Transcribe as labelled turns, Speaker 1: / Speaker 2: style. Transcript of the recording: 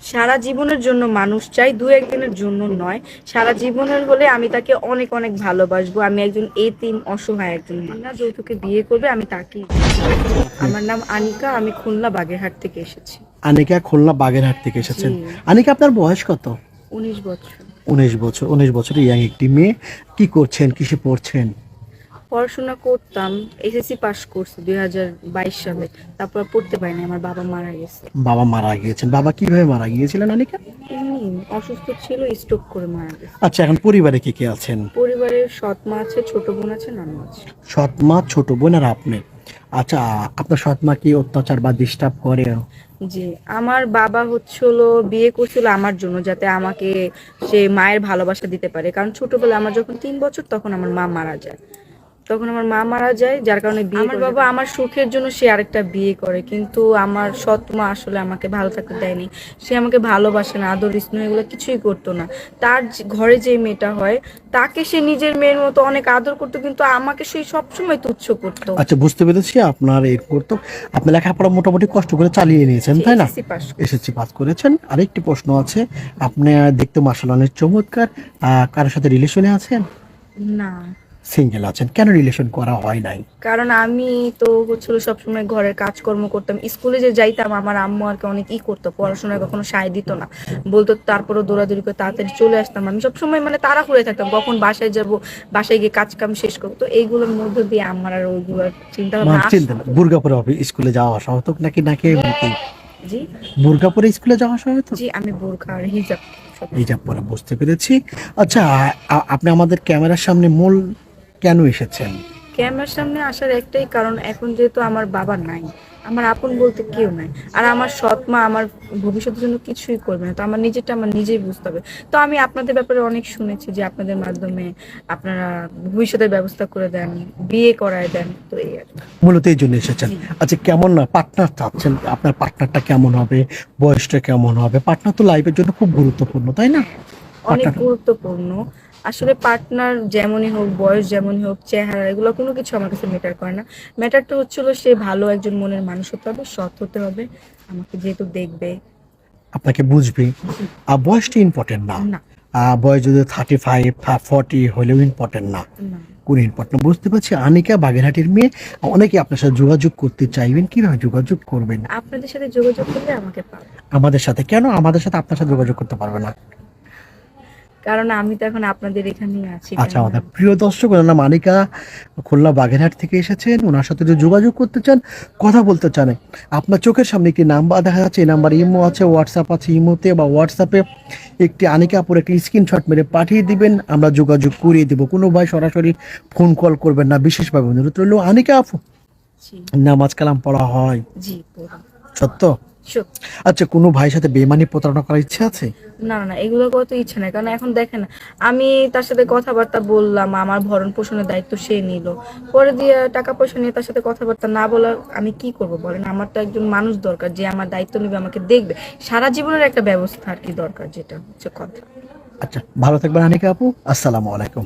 Speaker 1: সারা জীবনের জন্য মানুষ চাই, দু একদিনের জন্য নয়। সারা জীবনের হলে আমি তাকে অনেক অনেক ভালোবাসবো। আমি একজন এতিম অসহায় একজন মানুষ। না, যৌতুকে বিয়ে করবে আমি তাকেই বিয়ে করবো। আমার নাম আনিকা, আমি খুলনা বাগেরহাট থেকে এসেছি।
Speaker 2: আনিকা খুলনা বাগেরহাট থেকে
Speaker 1: জি,
Speaker 2: এসেছেন। আনিকা, আপনার বয়স কত?
Speaker 1: 19 বছর।
Speaker 2: 19 বছর। 19 বছরের ইয়াং একটি মেয়ে। কি করছেন, কিসে পড়ছেন?
Speaker 1: পড়াশোনা করতাম, এসএসসি পাশ করছি 2022 সালে। তারপর পড়তে পারিনি, আমার বাবা মারা গেছে।
Speaker 2: বাবা মারা গিয়েছেন। বাবা কিভাবে মারা গিয়েছিলেন আনিকা?
Speaker 1: এমনি অসুস্থ ছিল, স্ট্রোক করে মারা গেছে।
Speaker 2: আচ্ছা, এখন পরিবারে কে কে আছেন?
Speaker 1: পরিবারের সৎ মা আছে, ছোট বোন আছে, নানু আছে।
Speaker 2: সৎ মা, ছোট বোন আর আপনি। আচ্ছা, আপনার সৎ মা কি অত্যাচার বা ডিস্টার্ব করে?
Speaker 1: জি, আমার বাবা হচ্ছিল বিয়ে করছিল আমার জন্য, যাতে আমাকে সে মায়ের ভালোবাসা দিতে পারে। কারণ ছোটবেলায় আমার যখন 3 বছর, তখন আমার মা মারা যায়। যার কারণে আমার বাবা আমার সুখের জন্য সে আরেকটা বিয়ে করে। কিন্তু আমার সৎ মা আসলে আমাকে ভালো থাকতে দেয়নি। সে আমাকে ভালোবাসে না, আদর স্নেহ এগুলো কিছুই করতো না। তার ঘরে যে মেয়েটা হয়, তাকে সে নিজের মেয়ের মতো অনেক আদর করতো, কিন্তু আমাকে সে সবসময় তুচ্ছ করতো।
Speaker 2: আচ্ছা, বুঝতে পেরেছি। আপনার এরপর তো আপনি লেখাপড়া মোটামুটি কষ্ট করে চালিয়ে নিয়েছেন,
Speaker 1: সে
Speaker 2: তাই না?
Speaker 1: SSC pass.
Speaker 2: এসএসসি পাস করেছেন। আরেকটি প্রশ্ন আছে। আপনি দেখতে মাশাআল্লাহ অনেক চমৎকার। কারোর সাথে রিলেশনে আছেন?
Speaker 1: না,
Speaker 2: সিঙ্গেল আছেন। কেন রিলেশন করা হয় নাই?
Speaker 1: কারণ আমি তো হচ্ছিল সবসময় ঘরের কাজকর্ম করতাম। স্কুলে যে যাইতাম, আমার আম্মু আর কি অনেক করতো, পড়াশোনায় কখনো সায় দিত না, বলতো। তারপরও দৌড়াদৌড়ি করে তাড়াতাড়ি চলে আসতাম। আমি সবসময় মানে তাড়াহুড়োয় থাকতাম, কখন বাসায় যাব, বাসায় গিয়ে কাজ কাম শেষ করবো। তো এইগুলোর মধ্যে দিয়ে আমার আর ওইগুলোর চিন্তা ভাবনা
Speaker 2: চিন্তা না।
Speaker 1: আসতো।
Speaker 2: বুর্গা পরে স্কুলে যাওয়া আসা হতো নাকি নাকি এমনিতেই?
Speaker 1: জি,
Speaker 2: বুর্গা পরে স্কুলে যাওয়া আসা হতো?
Speaker 1: জি, আমি বোরকা আর হিজাব সব।
Speaker 2: হিজাব পরে, বুঝতে পেরেছি। আচ্ছা, আপনি আমাদের ক্যামেরার সামনে মূল কেন এসেছেন?
Speaker 1: ক্যামেরার সামনে আসার একটাই কারণ, এখন যেহেতু আমার বাবা নাই, আমার আপন বলতে কেউ নাই, আর আমার সৎ মা আমার ভবিষ্যতের জন্য কিছুই করবে না। তো আমার নিজেরটা আমার নিজেই বুঝতে হবে। তো আমি আপনাদের ব্যাপারে অনেক শুনেছি যে আপনাদের মাধ্যমে আপনারা ভবিষ্যতের ব্যবস্থা করে দেন, বিয়ে করায় দেন, তো এই আর কি।
Speaker 2: মূলত এই জন্য এসেছেন।
Speaker 1: জি।
Speaker 2: আচ্ছা, কেমন না পার্টনার চাচ্ছেন? আপনার পার্টনারটা কেমন হবে? বয়সটা কেমন হবে? পার্টনার তো লাইফের জন্য খুব গুরুত্বপূর্ণ, তাই না?
Speaker 1: অনেক
Speaker 2: পার্টনার।
Speaker 1: গুরুত্বপূর্ণ। আসলে পার্টনার যেমনই হোক, বয়স যেমনই হোক, চেহারা এগুলো কোনো কিছু আমার কাছে ম্যাটার করে না। ম্যাটারটা হচ্ছিল সে ভালো একজন মনের মানুষ হতে হবে, সৎ হতে হবে, আমাকে যেহেতু দেখবে।
Speaker 2: আপনাকে বুঝবে। আর বয়সটা ইম্পর্টেন্ট না।
Speaker 1: না,
Speaker 2: বয়স যদি 35 40 হলেও ইম্পর্টেন্ট না।
Speaker 1: না,
Speaker 2: কোন ইম্পর্টেন্ট বুঝতে পারছি। আনিকা বাগেরহাটের মেয়ে। অনেকে আপনার সাথে যোগাযোগ করতে চাইবেন, কিভাবে যোগাযোগ করবেন?
Speaker 1: আপনাদের সাথে যোগাযোগ করলে আমাকে পাবে।
Speaker 2: আমাদের সাথে? কেন আমাদের সাথে আপনার সাথে যোগাযোগ করতে পারবে না?
Speaker 1: কারণ আমি তো এখন আপনাদের এখানেই আছি,
Speaker 2: আচ্ছা,
Speaker 1: কেন
Speaker 2: আমাদের
Speaker 1: না?
Speaker 2: প্রিয় দর্শক, ওনার নাম আনিকা, খুলনা বাগেরহাট থেকে এসেছেন। ওনার সাথে যদি যোগাযোগ করতে চান, কথা বলতে চান, আপনার চোখের সামনে একটি নাম্বার দেখা যাচ্ছে। এই নাম্বার ইমো আছে, হোয়াটসঅ্যাপ আছে। ইমোতে বা হোয়াটসঅ্যাপে একটি আনিকা আপুর একটি স্ক্রিনশট মেরে পাঠিয়ে দিবেন, আমরা যোগাযোগ করিয়ে দেবো। কোনো ভাই সরাসরি ফোন কল করবেন না, বিশেষভাবে অনুরোধ রইল। আনিকা আপু,
Speaker 1: জি,
Speaker 2: নামাজ কালাম পড়া হয়?
Speaker 1: জি, বলুন।
Speaker 2: সত্য?
Speaker 1: সত্যি।
Speaker 2: আচ্ছা, কোনো ভাইয়ের সাথে বেমানি প্রতারণা করার ইচ্ছে আছে?
Speaker 1: না, না, না, এগুলো কত ইচ্ছা নাই। কারণ এখন দেখেন, আমি তার সাথে কথাবার্তা বললাম, আমার ভরণ পোষণের দায়িত্ব সে নিল, পরে দিয়ে টাকা পয়সা নিয়ে তার সাথে কথাবার্তা না বলার আমি কি করব বলেন? আমার তো একজন মানুষ দরকার যে আমার দায়িত্ব নেবে, আমাকে দেখবে। সারা জীবনের একটা ব্যবস্থা আর কি দরকার, যেটা হচ্ছে কথা।
Speaker 2: আচ্ছা, ভালো থাকবেন আনিকা আপু। আসসালামু আলাইকুম।